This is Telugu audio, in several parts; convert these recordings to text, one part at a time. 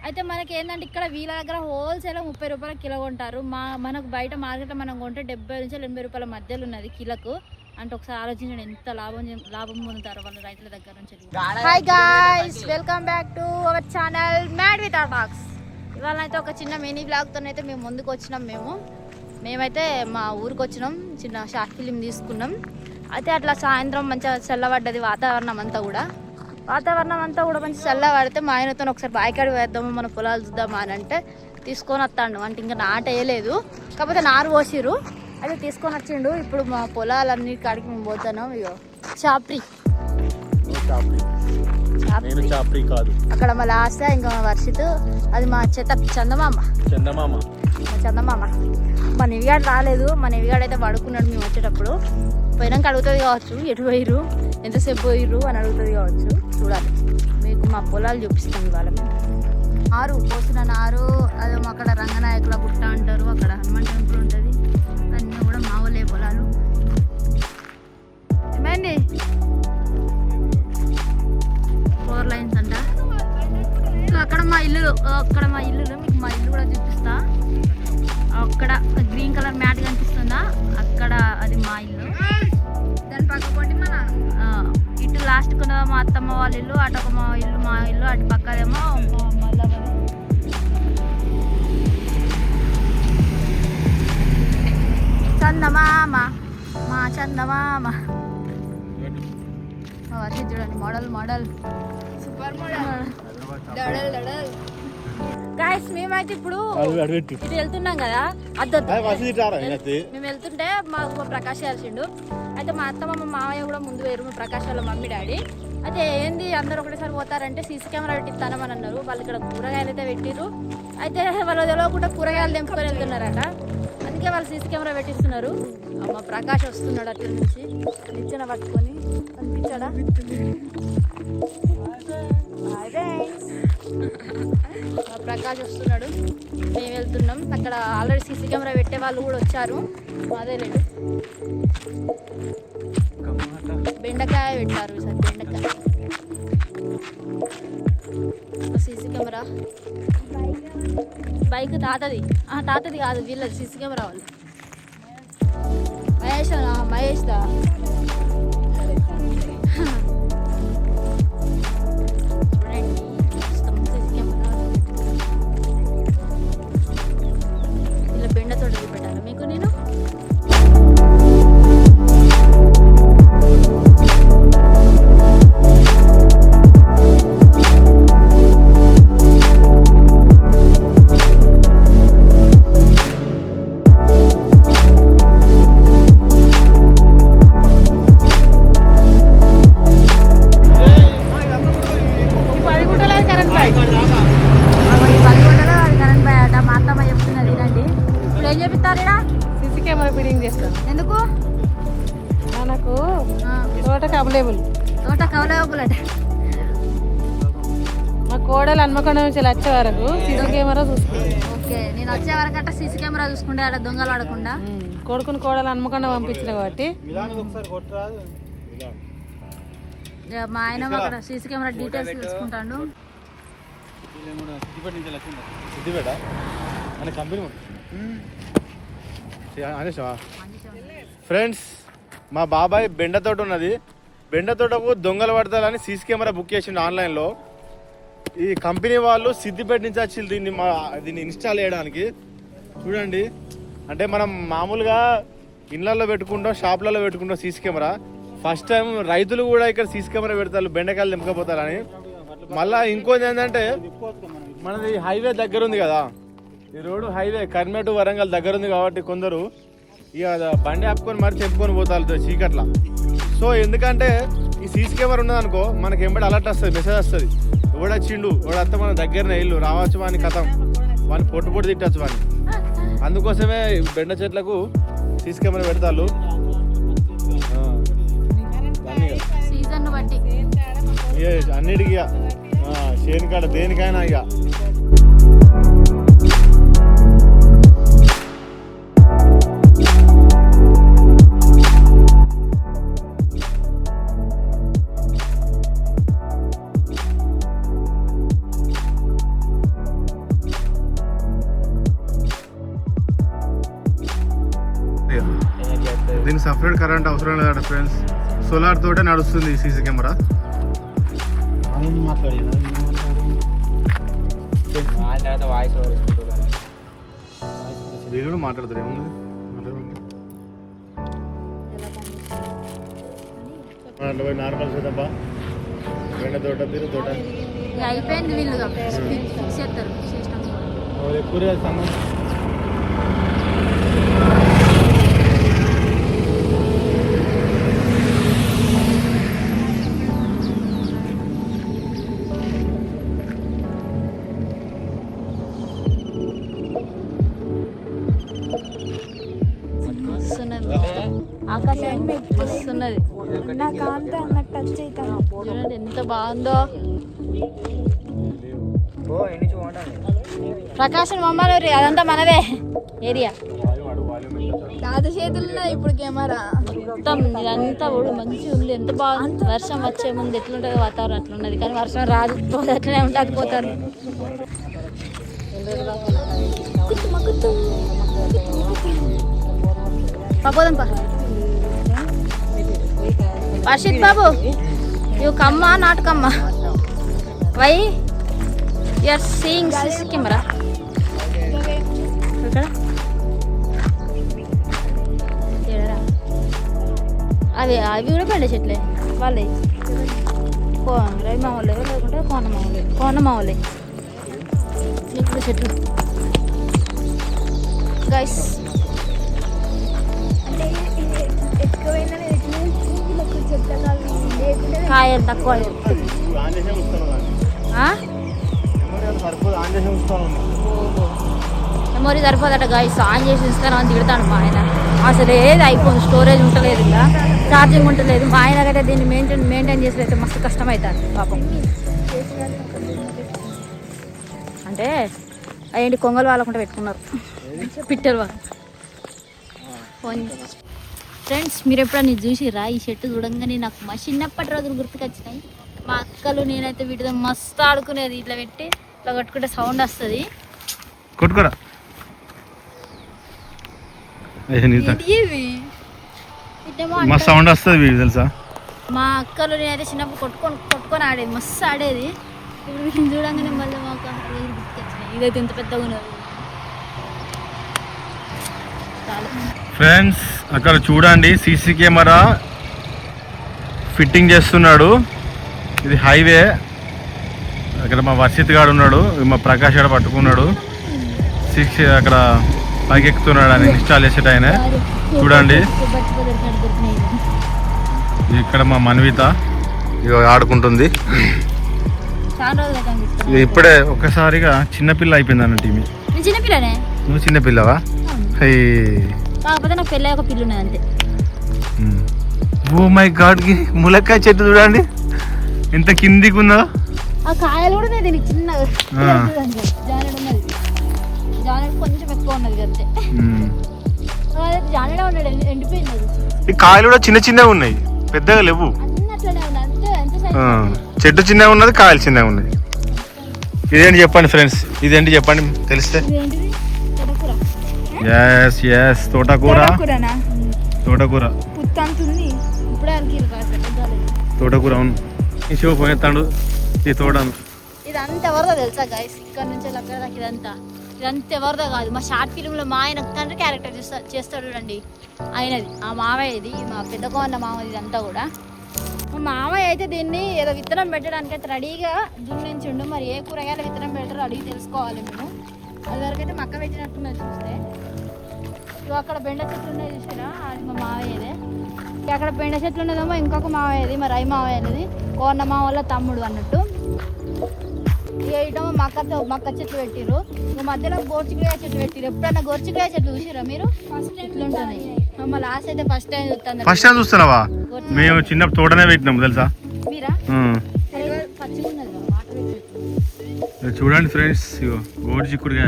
అయితే మనకి ఏంటంటే ఇక్కడ వీళ్ళ దగ్గర హోల్సేల్ 30 రూపాయల కిలో కొంటారు. మనకు బయట మార్కెట్లో మనం కొంటే 70 నుంచి 80 రూపాయల మధ్యలో ఉన్నది కిలోకు. అంటే ఒకసారి ఆలోచించండి ఎంత లాభం పొందుతారు వాళ్ళు రైతుల దగ్గర నుంచి. Hi guys, welcome back to our channel mad with our talks. ఇవాళ అయితే ఒక చిన్న మినీ బ్లాగ్తో అయితే మేము ముందుకు వచ్చినాం. మేమైతే మా ఊరికి వచ్చినాం, చిన్న షార్ట్ ఫిలిం తీసుకున్నాం. అయితే అట్లా సాయంత్రం మంచిగా చల్లబడ్డది వాతావరణం అంతా కూడా మంచి చల్లబడితే మా ఆయనతో ఒకసారి బాయికాడి వేద్దాము, మన పొలాలు చూద్దామా అని అంటే తీసుకొని వస్తాడు. అంటే ఇంకా నాటేయలేదు, కాకపోతే నారు పోసిరు, అయితే తీసుకొని వచ్చిండు. ఇప్పుడు మా పొలాలన్నీ కాడికి మేము పోతున్నాం. ఇగో చాప్రీ కాదు, అక్కడ మా లాస్ట్ ఇంకా మా వర్షిత్, అది మా చందమామ. మా నివిగాడు రాలేదు, మా నివిగాడు అయితే పడుకున్నాడు. మేము వచ్చేటప్పుడు పోయినాక అడుగుతుంది కావచ్చు ఎటు పోయిర్రు, ఎంతసేపు పోయిర్రు అని అడుగుతుంది కావచ్చు. చూడాలి, మీకు మా పొలాలు చూపిస్తాం ఇవాళ. నారు పోసిన నారు అదే అక్కడ రంగనాయకుల గుట్ట అంటారు, అక్కడ హనుమాన్ టెంపుల్ ఉంటుంది. అన్నీ కూడా మా ఊళ్ళే పొలాలు. ఏమైంది 4 లైన్స్ అంట. అక్కడ మా ఇల్లు మీకు మా ఇల్లు కూడా చూపిస్తా. అక్కడ గ్రీన్ కలర్ మ్యాట్ కనిపిస్తుందా, అక్కడ అది మా ఇల్లు. దాని పక్కపొంటి మన ఇటు లాస్ట్ కొన్న మా అత్తమ్మ వాళ్ళ ఇల్లు, అటు ఒక మా ఇల్లు, అటు పక్కదేమో చందమామ, మా చందమామ. వర్షం చూడండి, మోడల్ సూపర్ మోడల్. గాయస్, మేమైతే ఇప్పుడు ఇటు వెళ్తున్నాం కదా, మేము వెళ్తుంటే మాకు ప్రకాష్ కలిసిండు. అయితే మా అత్తమ్మ మా మామయ్య కూడా ముందు వేరు, మా ప్రకాష్ వాళ్ళ మమ్మీ డాడీ. అయితే ఏంది అందరు ఒకటేసారి పోతారంటే సీసీ కెమెరా పెట్టిస్తానమని అన్నారు. వాళ్ళు ఇక్కడ కూరగాయలు అయితే పెట్టిర్రు. అయితే వాళ్ళు తెలియకుండా కూరగాయలు తెంపుకొని వెళ్తున్నారట, అందుకే వాళ్ళు సీసీ కెమెరా పెట్టిస్తున్నారు. మా ప్రకాష్ వస్తున్నాడు అట్ల నుంచి నిచ్చెన పట్టుకొని, అనిపించాడా? మా ప్రకాష్ వస్తున్నాడు, మేము వెళ్తున్నాం. అక్కడ ఆల్రెడీ సీసీ కెమెరా పెట్టే వాళ్ళు కూడా వచ్చారు. అదే లేదు, బెండకాయ పెట్టారు సార్, బెండకాయ. సీసీ కెమెరా బైక్ తాతది కాదు, వీళ్ళది సీసీ కెమెరా వాళ్ళు. మహేష్దా ఎందుకు మనకు తోటకు అవైలబుల్ అంటే మా కోడలు హన్మకొండ నుంచి వచ్చే వరకు సీసీ కెమెరా చూసుకుంటాం. ఓకే, నేను వచ్చే వరకు అంటే సీసీ కెమెరా చూసుకుంటే అక్కడ దొంగలు ఆడకుండా. కొడుకుని కోడలు హన్మకొండ పంపించిన కాబట్టి మా ఆయన అక్కడ సీసీ కెమెరా డీటెయిల్స్ తెలుసుకుంటాడు. ఫ్రెండ్స్, మా బాబాయ్ బెండ తోట ఉన్నది. బెండ తోటకు దొంగలు పడతారని సీసీ కెమెరా బుక్ చేసిండు ఆన్లైన్లో. ఈ కంపెనీ వాళ్ళు సిద్దిపేట నుంచి వచ్చి దీన్ని ఇన్స్టాల్ చేయడానికి. చూడండి, అంటే మనం మామూలుగా ఇళ్ళల్లో పెట్టుకుంటాం, షాప్లలో పెట్టుకుంటాం సీసీ కెమెరా. ఫస్ట్ టైం రైతులు కూడా ఇక్కడ సీసీ కెమెరా పెడతారు, బెండకాయలు దింపకపోతారని. మళ్ళీ ఇంకోటి ఏంటంటే, మనది హైవే దగ్గర ఉంది కదా, ఈ రోడ్డు హైవే కర్మే టు వరంగల్ దగ్గర ఉంది కాబట్టి కొందరు ఇక బండి ఆపుకొని మరి తెంపుకొని పోతారు చీకట్ల. సో ఎందుకంటే ఈ సీసీ కెమెరా ఉన్నదనుకో, మనకి ఎంబడి అలర్ట్ వస్తుంది, మెసేజ్ వస్తుంది. ఎవడొచ్చిండు, ఎవడత్త మన దగ్గరనే ఇల్లు రావచ్చు వాని కథం, వాని పొట్టు తిట్టచ్చు వాని. అందుకోసమే బెండ చెట్లకు సీసీ కెమెరా పెడతారు. అన్నిటికీ చేనుకాడ దేనికైనా ఇక దీనికి సపరేట్ కరెంట్ అవసరం లేదట ఫ్రెండ్స్, సోలార్ తోటే నడుస్తుంది ఈ సీసీ కెమెరా. వీళ్ళు మాట్లాడతారు ఏముంది నార్మల్ తప్ప బెండ తోట బీరు తోట అయిపోయింది. వీళ్ళు ఫిక్స్ చేస్తారు. ఎక్కువ సన్న ఆకాశం వస్తున్నది. చూడండి ఎంత బాగుందో. ప్రకాశం మమ్మల్ని అదంతా మనదే ఏరియా. కాదు చేతుల్లో ఇప్పుడు కెమెరా మొత్తం ఇదంతా కూడా మంచిగా ఉంది. ఎంత బాగుంది. వర్షం వచ్చే ముందు ఎట్లుంటుంది వాతావరణం అట్లున్నది, కానీ వర్షం రాదు, అట్లనే ఉంటుంది పోతారు. పోదాం పా. వర్షిత్ బాబు, ఇవి కమ్మ నాటకమ్మ. Why you're seeing CC camera ఇక్కడ అవి అవి కూడా పెండే చెట్లే వాళ్ళే. రైమా వాళ్ళే లేకుంటే కోనమా వాళ్ళే చెట్లు చెట్లు గైస్. కాయలు తక్కువ మెమొరీ సరిపోదట గాయస్. ఆన్ చేసి ఇస్తాను అని తిడతాను మా ఆయన. అసలు ఏది ఐఫోన్ స్టోరేజ్ ఉంటలేదు, ఇలా ఛార్జింగ్ ఉంటలేదు. మా ఆయనకైతే దీన్ని మెయింటైన్ చేసేది మస్తు కష్టమవుతుంది పాపం. అంటే అయ్యండి కొంగలు వాళ్ళకుండా పెట్టుకున్నారు పిట్టలు వాళ్ళు. ఫ్రెండ్స్, మీరు ఎప్పుడన్నా చూసిరా ఈ చెట్టు చూడంగానే నాకు మా చిన్నప్పటి రోజులు గుర్తుకొచ్చినాయి. మా అక్కలు నేనైతే వీటితో మస్తు ఆడుకునేది. ఇట్లా పెట్టి ఇట్లా కట్టుకుంటే సౌండ్ వస్తుంది. కొట్టుకోరా సౌండ్ వస్తుంది తెలుసా. మా అక్కలు నేనైతే చిన్నప్పుడు కొట్టుకొని ఆడేది, మస్తు ఆడేది. ఇప్పుడు వీటిని చూడంగానే మళ్ళీ మాకు రోజులు గుర్తుకొచ్చినాయి. ఇదైతే ఎంత పెద్దగా ఉన్నది. ఫ్రెండ్స్, అక్కడ చూడండి సీసీ కెమెరా ఫిట్టింగ్ చేస్తున్నాడు. ఇది హైవే. అక్కడ మా వర్షిత్ గాడు ఉన్నాడు, మా ప్రకాష్ గారు పట్టుకున్నాడు. అక్కడ పైకి ఎక్కుతున్నాడు అని ఇన్స్టాల్ చేసేట ఆయన. చూడండి ఇక్కడ మా మన్విత ఇక ఆడుకుంటుంది. ఇప్పుడే ఒక్కసారిగా చిన్నపిల్ల అయిపోయింది అన్నట్టు. చిన్నపిల్లనే. నువ్వు చిన్నపిల్లవా? కాకపోతే నాకు పెళ్ళి ఒక పిల్ల ఉన్నది అంతే. ఓ మై గాడ్, ములక్కాయ చెట్టు చూడండి ఎంత కిందికి ఉందో. ఆ కాయలు కూడా దీనికి చిన్నగా జానెడు ఉన్నది. జానెడు కొంచెం ఎక్కువ ఉన్నది అంతే. జానెడే ఉన్నాడు, ఎండిపోయింది. ఈ కాయలు కూడా చిన్న చిన్నగా ఉన్నాయి, పెద్దగా లేవు. చెట్టు చిన్నగా ఉన్నది, కాయలు చిన్నగా ఉన్నాయి. ఇదేంటి చెప్పండి ఫ్రెండ్స్, ఇదేంటి చెప్పండి తెలిస్తే. ఎస్ ఎస్ తోటకూర. తోటకూర తోటకూర అవును. ఈ శివ పోయేస్తాడు ఈ తోట. ఇదంతా ఎవరిదో తెలుసా గైస్, ఇక్కడ నుంచి అక్కడ దాకా ఇదంతా ఎవరిదో కాదు. మా షార్ట్ ఫిల్మ్ లో మా ఆయన తండ్రి క్యారెక్టర్ చేస్తాడు చూడండి, ఆయనది. ఆ మావయ్య ఇది, మా పెద్ద కోన్న మామది. ఇదంతా కూడా మా మామయ్య అయితే దీన్ని ఏదో విత్తనం పెట్టడానికి అయితే రెడీగా దున్నించిండు. మరి ఏ కూరగాయల విత్తనం పెడతారో అడిగి తెలుసుకోవాలి మేము. అది వరకు అయితే మక్క పెట్టినట్టున్నది చూస్తే. అక్కడ బెండ చెట్లు ఉన్నాయి చూసారా, అది మా మావయ్యదే. అక్కడ బెండ చెట్లు ఉన్నదేమో ఇంకొక మావయ్యది, మరి రై మావయ్య అనేది కోన్న మా వాళ్ళ తమ్ముడు అన్నట్టు. ఇక ఇటమో మక్క చెట్లు పెట్టిరు. ఇక మధ్యలో గోర్చికాయ చెట్లు పెట్టిరు. ఎప్పుడన్నా గోర్చికాయ చెట్లు చూసిరా మీరు? ఫస్ట్ ఎట్లుంటుంది. మా లాస్ట్ అయితే ఫస్ట్ టైం చూస్తాను. ఫస్ట్ టైం చూస్తున్నావా? మేము చిన్న తోటనే పెట్టినాము తెలుసా. మీరా? పచ్చిగా ఉన్నది చూడండి ఫ్రెండ్స్, గోడి చిక్కుడుగా.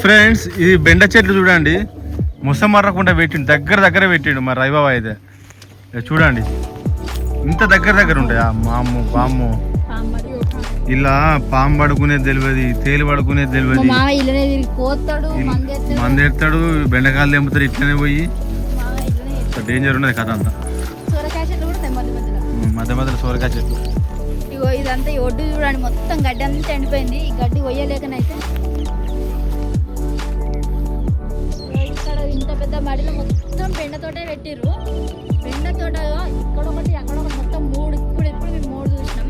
ఫ్రెండ్స్, ఇది బెండ చెట్లు చూడండి, మొసం మర్రకుండా పెట్టిండు, దగ్గర పెట్టిండు మా రైబాబా అయితే. చూడండి ఇంత దగ్గర ఉంటాయా. మా అమ్మ బామ్మ ఇలా పాము పడుకునేది తెలియదు, తేలి పడుకునేది మా తెలియదు, మామ ఇల్లనే తిరిగి కోస్తాడు మందేస్తాడు. మంది ఎత్తాడు, బెండకాయలు తెంపుతాడు, ఇట్లనే పోయి మామ ఇల్లనే చేస్తాడు. డేంజర్ ఉన్నది కథ అంతా. సొరకాయ చెట్లు కూడా ఉంటాయి మధ్య మధ్యలో. మధ్య మధ్యలో సోరకాయ చెట్లు. ఇగో ఇదంతా ఈ ఒడ్డు చూడండి, మొత్తం గడ్డి అంతా ఎండిపోయింది. ఈ గడ్డి కొయ్యలేకనైతే ఇక్కడ ఇంత పెద్ద మడిలో మొత్తం బెండ తోటే పెట్టిర్రు. బెండ తోట ఇక్కడ ఒకటి అక్కడ ఒకటి మొత్తం 3 ఇప్పుడు మేము 3 చూసినాం.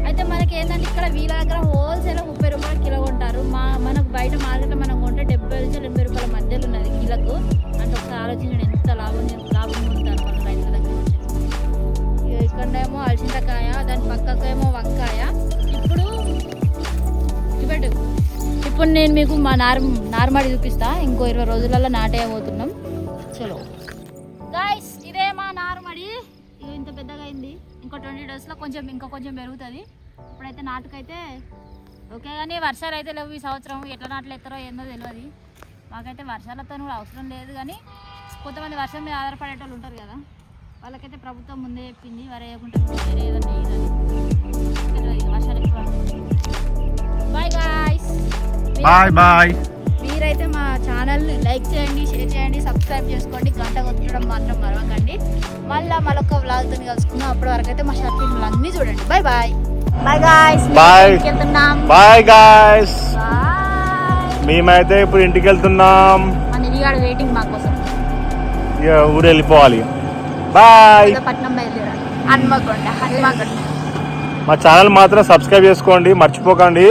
అయితే మనకి ఏంటంటే ఇక్కడ వీళ్ళ దగ్గర హోల్సేల్ 30 రూపాయలు కిలో కొంటారు. మనకు బయట మార్కెట్లో మనం కొంటే 70 నుంచి 80 రూపాయల మధ్యలో ఉన్నది కిలోకు. అంటే ఒకసారి ఆలోచించండి ఎంత లాభం పొందుతారు వాళ్ళు రైతుల దగ్గర నుంచి. ఇక్కడేమో అలసింతకాయ, దాని పక్కకేమో వంకాయ. ఇప్పుడు నేను మీకు మా నార్మడి చూపిస్తా. ఇంకో 20 రోజులలో నాటేయబోతున్నాం. చలో గైస్, ఇదే మా నార్మడి. ఇక ఇంత పెద్దగా అయింది. ఇంకో 20 డేస్లో ఇంకా కొంచెం పెరుగుతుంది. ఇప్పుడైతే నాటుకైతే ఓకే, కానీ వర్షాలు అయితే లేవు ఈ సంవత్సరం. ఎట్లా నాట్లు ఎత్తారో ఏందో తెలియదు. మాకైతే వర్షాలతో కూడా అవసరం లేదు, కానీ కొంతమంది వర్షం మీద ఆధారపడేటోళ్ళు ఉంటారు కదా, వాళ్ళకైతే ప్రభుత్వం ముందే చెప్పింది వరి వేయకుంటే వేరే ఏదన్నా వేయాలని. తెలియదు వర్షాలు ఎక్కువ. Bye guys, bye. మీరైతే మా ఛానల్ని లైక్ చేయండి, షేర్ చేయండి, సబ్స్క్రైబ్ చేసుకోండి, గంట కొట్టడం మాత్రం మరవకండి. మళ్ళొక వ్లాగ్తో కలుసుకుందాం. అప్పటి వరకు అయితే మా షార్ట్ ఫిల్మ్లు అన్నీ చూడండి. బాయ్ గాయ్స్, వెళ్తున్నాం. బాయ్ గాయ్స్, మేమైతే ఇప్పుడు ఇంటికి వెళ్తున్నాం. మన ఇల్లుగాడు వెయిటింగ్ మా కోసం. ఇక ఊరు వెళ్ళిపోవాలి. బాయ్. పట్నం బయలుదేరాలి. హన్మకొండ. మా ఛానల్ మాత్రం సబ్స్క్రైబ్ చేసుకోండి, మర్చిపోకండి.